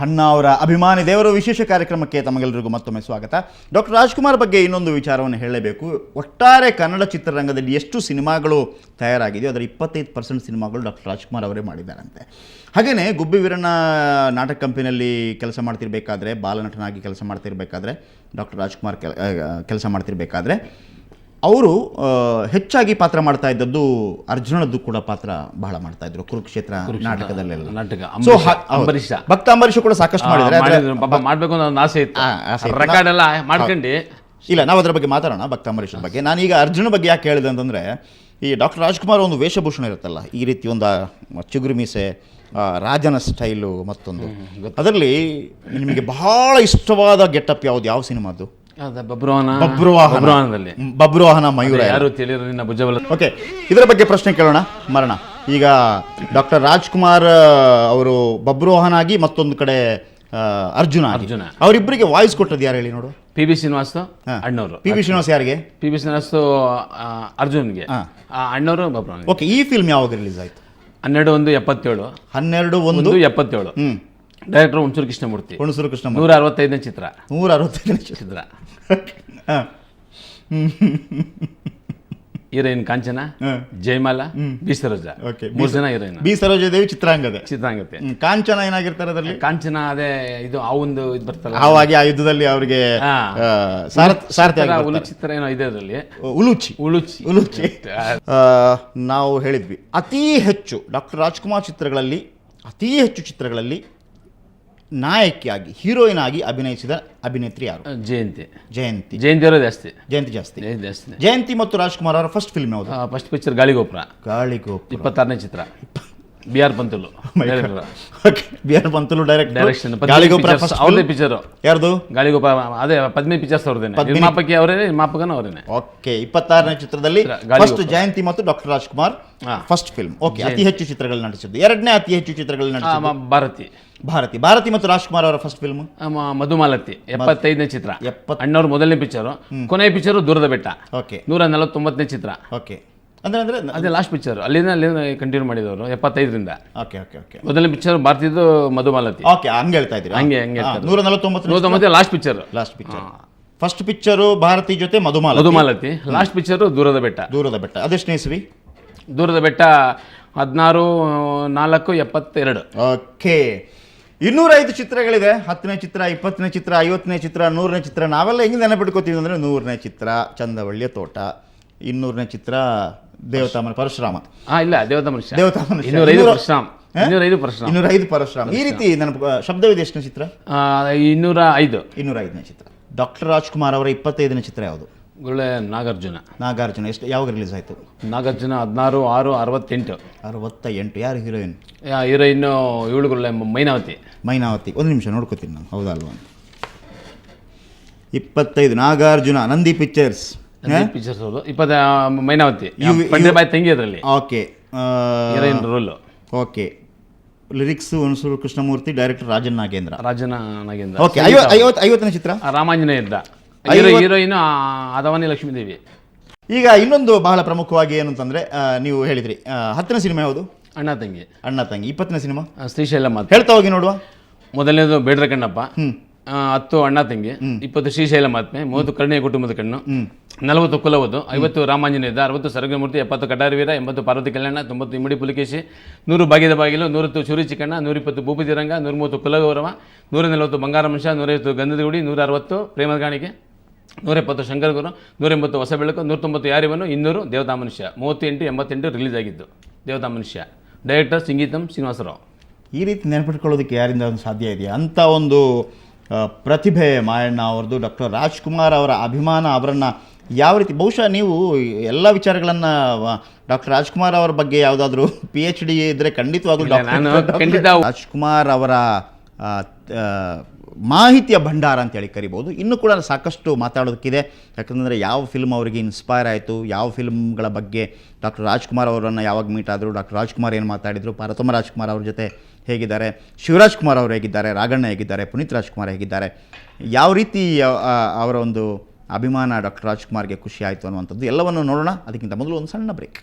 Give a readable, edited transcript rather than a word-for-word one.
ಅಣ್ಣ ಅವರ ಅಭಿಮಾನಿ ದೇವರು ವಿಶೇಷ ಕಾರ್ಯಕ್ರಮಕ್ಕೆ ತಮಗೆಲ್ಲರಿಗೂ ಮತ್ತೊಮ್ಮೆ ಸ್ವಾಗತ. ಡಾಕ್ಟರ್ ರಾಜ್ಕುಮಾರ್ ಬಗ್ಗೆ ಇನ್ನೊಂದು ವಿಚಾರವನ್ನು ಹೇಳಲೇಬೇಕು. ಒಟ್ಟಾರೆ ಕನ್ನಡ ಚಿತ್ರರಂಗದಲ್ಲಿ ಎಷ್ಟು ಸಿನಿಮಾಗಳು ತಯಾರಾಗಿದೆಯೋ ಅದರ 25% ಸಿನಿಮಾಗಳು ಡಾಕ್ಟರ್ ರಾಜ್ಕುಮಾರ್ ಅವರೇ ಮಾಡಿದ್ದಾರಂತೆ. ಹಾಗೆಯೇ ಗುಬ್ಬಿ ವೀರಣ್ಣ ನಾಟಕ ಕಂಪನಿಯಲ್ಲಿ ಕೆಲಸ ಮಾಡ್ತಿರ್ಬೇಕಾದ್ರೆ, ಬಾಲನಟನಾಗಿ ಕೆಲಸ ಮಾಡ್ತಿರ್ಬೇಕಾದ್ರೆ, ಡಾಕ್ಟರ್ ರಾಜ್ಕುಮಾರ್ ಕೆಲಸ ಮಾಡ್ತಿರ್ಬೇಕಾದ್ರೆ ಅವರು ಹೆಚ್ಚಾಗಿ ಪಾತ್ರ ಮಾಡ್ತಾ ಇದ್ದದ್ದು ಅರ್ಜುನದ್ದು ಕೂಡ ಪಾತ್ರ ಬಹಳ ಮಾಡ್ತಾ ಇದ್ರು ಕುರುಕ್ಷೇತ್ರ ನಾಟಕದಲ್ಲೆಲ್ಲ. ಭಕ್ತ ಅಂಬರೀಷ್ ಕೂಡ ಸಾಕಷ್ಟು ಮಾಡಿದ್ದಾರೆ. ಮಾಡಬೇಕು ಅನ್ನೋ ಆಸೆ ಇತ್ತು, ರೆಕಾರ್ಡ್ ಎಲ್ಲ ಮಾಡ್ಕೊಂಡು ಇಲ್ಲ, ನಾವು ಅದರ ಬಗ್ಗೆ ಮಾತಾಡೋಣ, ಭಕ್ತ ಅಂಬರೀಷ್ ಬಗ್ಗೆ. ನಾನೀಗ ಅರ್ಜುನ ಬಗ್ಗೆ ಯಾಕೆ ಹೇಳಿದೆ ಅಂತಂದರೆ, ಈ ಡಾಕ್ಟರ್ ರಾಜ್ಕುಮಾರ್ ಒಂದು ವೇಷಭೂಷಣ ಇರುತ್ತಲ್ಲ, ಈ ರೀತಿ ಒಂದು ಚಿಗುರು ಮೀಸೆ, ರಾಜನ ಸ್ಟೈಲು ಮತ್ತೊಂದು, ಅದರಲ್ಲಿ ನಿಮಗೆ ಬಹಳ ಇಷ್ಟವಾದ ಗೆಟಪ್ ಯಾವುದು, ಯಾವ ಸಿನಿಮಾದ್ದು? ಬಬ್ರುವಾಹನ ಮಯೂರ. ಓಕೆ, ಇದರ ಬಗ್ಗೆ ಪ್ರಶ್ನೆ ಕೇಳೋಣ ಮರಣ. ಈಗ ಡಾಕ್ಟರ್ ರಾಜ್ಕುಮಾರ್ ಅವರು ಬಬ್ರುವಾಹನ ಆಗಿ ಮತ್ತೊಂದು ಕಡೆ ಅರ್ಜುನ ಅವರಿಬ್ಬರಿಗೆ ವಾಯ್ಸ್ ಕೊಟ್ಟದ್ದು ಯಾರು ಹೇಳಿ ನೋಡು? ಪಿ.ಬಿ. ಶ್ರೀನಿವಾಸ್ ಅಣ್ಣವರು. ಪಿ.ಬಿ. ಶ್ರೀನಿವಾಸ್ ಯಾರಿಗೆ? ಪಿ.ಬಿ. ಶ್ರೀನಿವಾಸ್ ಅರ್ಜುನ್ಗೆ, ಅಣ್ಣವರು ಬಬ್ರುವಾಹನ. ಓಕೆ, ಈ ಫಿಲ್ಮ್ ಯಾವಾಗ ರಿಲೀಸ್ ಆಯ್ತು? 12/1/77. 12/1/77. ಡೈರೆಕ್ಟರ್ ಹುಣಸೂರು ಕೃಷ್ಣಮೂರ್ತಿ. 165ನೇ ಚಿತ್ರ. 165ನೇ ಚಿತ್ರ. ಹೀರೋಯಿನ್ ಕಾಂಚನ, ಜಯಮಾಲಾ, ಬಿ ಸರೋಜಾ. 3 ಜನ ಹೀರೋಯಿನ್. ಬಿ ಸರೋಜಾದೇವಿ ಚಿತ್ರಾಂಗದೆ. ಕಾಂಚನ ಏನಾಗಿರ್ತಾರೆ ಅದರಲ್ಲಿ? ಕಾಂಚನ ಅದೇ ಇದು ಆ ಒಂದು ಇದು ಬರ್ತಲ್ಲ, ಆವಾಗಿ ಆ ಯುದ್ಧದಲ್ಲಿ ಅವರಿಗೆ ಉಲು ಚಿತ್ರ ಏನೋ ಇದೆ ಅದರಲ್ಲಿ. ಉಲುಚಿ. ನಾವು ಹೇಳಿದ್ವಿ, ಅತೀ ಹೆಚ್ಚು ಡಾಕ್ಟರ್ ರಾಜ್ಕುಮಾರ್ ಚಿತ್ರಗಳಲ್ಲಿ ಅತೀ ಹೆಚ್ಚು ಚಿತ್ರಗಳಲ್ಲಿ ನಾಯಕಿಯಾಗಿ, ಹೀರೋಯಿನ್ ಆಗಿ ಅಭಿನಯಿಸಿದ ಅಭಿನೇತ್ರಿ ಯಾರು? ಜಯಂತಿ ಅವರೇ ಜಾಸ್ತಿ. ಜಯಂತಿ ಮತ್ತು ರಾಜ್ಕುಮಾರ್ ಅವರ ಫಸ್ಟ್ ಫಿಲ್ಮ್ ಯಾವುದು? First picture Galigopura. 26ನೇ ಚಿತ್ರ. B R. Panthulu. B R. Panthulu direction. Galigopura ಅವ್ರದೇ ಪಿಕ್ಚರ್. ಯಾರ್ದು? ಗಾಳಿಗೋಪುರ. ಅದೇ 15 ಪಿಕ್ಚರ್ಸ್ ಅವ್ರದೇನೆ. ನಿರ್ಮಾಪಕಿ ಅವರೇನೆ, ನಿರ್ಮಾಪಕನ ಅವರೇನೆ. ಓಕೆ, 26ನೇ ಚಿತ್ರದಲ್ಲಿ ಫಸ್ಟ್ ಜಯಂತಿ ಮತ್ತು doctor Rajkumar first film. Okay, ಅತಿ ಹೆಚ್ಚು ಚಿತ್ರಗಳು ನಟಿಸಿದ್ದು. ಎರಡನೇ ಅತಿ ಹೆಚ್ಚು ಚಿತ್ರಗಳು ನಟಿಸಿದ್ದು ಭಾರತಿ ಮತ್ತು ರಾಜ್ಕುಮಾರ್ ಅವರ ಫಸ್ಟ್ ಫಿಲ್ಮ್ ಮಧುಮಾಲತಿ. 75ನೇ ಚಿತ್ರ. ಅಣ್ಣವ್ರ ಮೊದಲನೇ ಪಿಕ್ಚರು. ಕೊನೆಯ ಪಿಕ್ಚರು ದೂರದ ಬೆಟ್ಟ. ಓಕೆ, 149ನೇ ಚಿತ್ರ. ಓಕೆ, ಅಂದ್ರೆ ಅದೇ ಲಾಸ್ಟ್ ಪಿಕ್ಚರ್. ಅಲ್ಲಿಂದ ಕಂಟಿನ್ಯೂ ಮಾಡಿದವರು 75ರಿಂದ. Okay okay okay. ಮೊದಲನೇ ಪಿಕ್ಚರ್ ಭಾರತೀಯದು ಮಧುಮಾಲತಿ. ಓಕೆ, ಹಂಗೆ ಹೇಳ್ತಾ ಇದ್ದೀರಾ? ಹಂಗೆ 149 last picture. First picture Bharathi ಜೊತೆ ಮಧುಮಾಲತಿ. ಲಾಸ್ಟ್ ಪಿಕ್ಚರು ದೂರದ ಬೆಟ್ಟ. ಅದೆಷ್ಟನೇ ಇಸ್ವಿ? ದೂರದ ಬೆಟ್ಟ 16/4/72. ಓಕೆ, 205 ಚಿತ್ರಗಳಿದೆ. 10ನೇ ಚಿತ್ರ, 20ನೇ ಚಿತ್ರ, 50ನೇ ಚಿತ್ರ, 100ನೇ ಚಿತ್ರ. ನಾವೆಲ್ಲ ಹೆಂಗೆ ನೆನಪಿಟ್ಕೋತೀವಿ ಅಂದರೆ 100ನೇ ಚಿತ್ರ ಚಂದವಳ್ಳಿಯ ತೋಟ, 200ನೇ ಚಿತ್ರ ದೇವತಾಮನ ಪರಶುರಾಮ. ಇಲ್ಲ, ದೇವತಾಮನುಷ್ಯ. 205 ಪರಶುರಾಮ. ಈ ರೀತಿ ನೆನಪು. ಶಬ್ದವಿದೆ. ಎಷ್ಟನೇ ಚಿತ್ರ? 205ನೇ ಚಿತ್ರ. ಡಾಕ್ಟರ್ ರಾಜ್ಕುಮಾರ್ ಅವರ 25ನೇ ಚಿತ್ರ ಯಾವುದು? ನಾಗಾರ್ಜುನ. ಎಷ್ಟು ಯಾವಾಗ ರಿಲೀಸ್ ಆಯಿತು? ನಾಗಾರ್ಜುನ 16/6/68. ಯಾರು ಹೀರೋಯಿನ್? ಇವಳುಗಳ ಮೈನಾವತಿ. ಒಂದು ನಿಮಿಷ ನೋಡ್ಕೋತೀನಿ ನಾನು, ಹೌದಾ ಅಲ್ವಾ? 25 ನಾಗಾರ್ಜುನ, ನಂದಿ ಪಿಕ್ಚರ್ಸ್. ಹೌದು. 20 ಮೈನಾವತಿ, ಪಂಡ್ರೆಬಾಯಿ ತಂಗಿ ಅದರಲ್ಲಿ. Okay, heroine role. Okay, lyrics Hunsur Krishnamurthy, director Rajan Nagendra. Okay, 50ನೇ ಚಿತ್ರ ರಾಮಾಂಜನೇಯ ಇದ್ದ. ಹೀರೋಯಿನ್ ಅದವಾನಿ ಲಕ್ಷ್ಮೀದೇವಿ. ಈಗ ಇನ್ನೊಂದು ಬಹಳ ಪ್ರಮುಖವಾಗಿ ಏನು ಅಂತಂದ್ರೆ, ನೀವು ಹೇಳಿದ್ರಿ 10ನೇ ಸಿನಿಮಾ ಯಾವುದು? ಅಣ್ಣ ತಂಗಿ. 20ನೇ ಸಿನಿಮಾ ಶ್ರೀಶೈಲ. ಹೇಳ್ತಾ ಹೋಗಿ ನೋಡುವ. ಮೊದಲನೇದು ಬೇಡ್ರ ಕಣ್ಣಪ್ಪ. 10 ಅಣ್ಣ ತಂಗಿ, 20 ಶ್ರೀಶೈಲ ಮಹಾತ್ಮೆ, 30 ಕರ್ಣೀಯ ಕುಟುಂಬದ ಕಣ್ಣು, 40 ಕುಲವದು, 50 ರಾಮಾಂಜನೇಯದ, 60 ಸರಗಮೂರ್ತಿ, 70 ಕಟಾರವೀರ, 80 ಪಾರ್ವತಿ ಕಲ್ಯಾಣ, 90 ಇಮ್ಮಡಿ ಪುಲಿಕೇಶಿ, 100 ಭಾಗ್ಯದ ಬಾಗಿಲು, 100 ಚೂರಿ ಚಿಕ್ಕಣ್ಣ, 120 ಭೂಪತಿ ರಂಗ, 130 ಕುಲಗೌರವ, 140 ಬಂಗಾರವಂಶ, 150 ಗಂಧದ ಗುಡಿ, 160 ಪ್ರೇಮದ ಕಾಣಿಕೆ, 170 ಶಂಕರ ಗುರು, 180 ಹೊಸ ಬೆಳಕು, 190 ಯಾರಿವನು, 200 ದೇವತಾ ಮನುಷ್ಯ. 38/88 ರಿಲೀಸ್ ಆಗಿದ್ದು ದೇವತಾ ಮನುಷ್ಯ. ಡೈರೆಕ್ಟರ್ ಸಂಗೀತಂ ಶ್ರೀನಿವಾಸರಾವ್. ಈ ರೀತಿ ನೆನಪಿಟ್ಕೊಳ್ಳೋದಕ್ಕೆ ಯಾರಿಂದ ಒಂದು ಸಾಧ್ಯ ಇದೆಯಾ? ಅಂಥ ಒಂದು ಪ್ರತಿಭೆ ಮಾಯಣ್ಣ ಅವ್ರದ್ದು. ಡಾಕ್ಟರ್ ರಾಜ್ಕುಮಾರ್ ಅವರ ಅಭಿಮಾನ ಅವರನ್ನು ಯಾವ ರೀತಿ, ಬಹುಶಃ ನೀವು ಎಲ್ಲ ವಿಚಾರಗಳನ್ನು ಡಾಕ್ಟರ್ ರಾಜ್ಕುಮಾರ್ ಅವರ ಬಗ್ಗೆ ಯಾವುದಾದ್ರೂ PhD ಇದ್ದರೆ ಖಂಡಿತವಾಗ್ಲೂ ರಾಜ್ಕುಮಾರ್ ಅವರ ಮಾಹಿತಿಯ ಭಂಡಾರ ಅಂತೇಳಿ ಕರಿಬೋದು. ಇನ್ನೂ ಕೂಡ ಸಾಕಷ್ಟು ಮಾತಾಡೋದಕ್ಕಿದೆ. ಯಾಕಂದರೆ ಯಾವ ಫಿಲ್ಮ್ ಅವರಿಗೆ ಇನ್ಸ್ಪೈರ್ ಆಯಿತು, ಯಾವ ಫಿಲ್ಮ್ಗಳ ಬಗ್ಗೆ ಡಾಕ್ಟರ್ ರಾಜ್ಕುಮಾರ್ ಅವರನ್ನು ಯಾವಾಗ ಮೀಟ್ ಆದರು, ಡಾಕ್ಟರ್ ರಾಜ್ಕುಮಾರ್ ಏನು ಮಾತಾಡಿದರು, ಪಾರ್ವತಮ್ಮ ರಾಜ್ಕುಮಾರ್ ಅವ್ರ ಜೊತೆ ಹೇಗಿದ್ದಾರೆ, ಶಿವರಾಜ್ ಕುಮಾರ್ ಅವರು ಹೇಗಿದ್ದಾರೆ, ರಾಘಣ್ಣ ಹೇಗಿದ್ದಾರೆ, ಪುನೀತ್ ರಾಜ್ಕುಮಾರ್ ಹೇಗಿದ್ದಾರೆ, ಯಾವ ರೀತಿ ಅವರ ಒಂದು ಅಭಿಮಾನ ಡಾಕ್ಟರ್ ರಾಜ್ಕುಮಾರ್ಗೆ ಖುಷಿ ಆಯಿತು ಅನ್ನುವಂಥದ್ದು ಎಲ್ಲವನ್ನು ನೋಡೋಣ. ಅದಕ್ಕಿಂತ ಮೊದಲು ಒಂದು ಸಣ್ಣ ಬ್ರೇಕ್.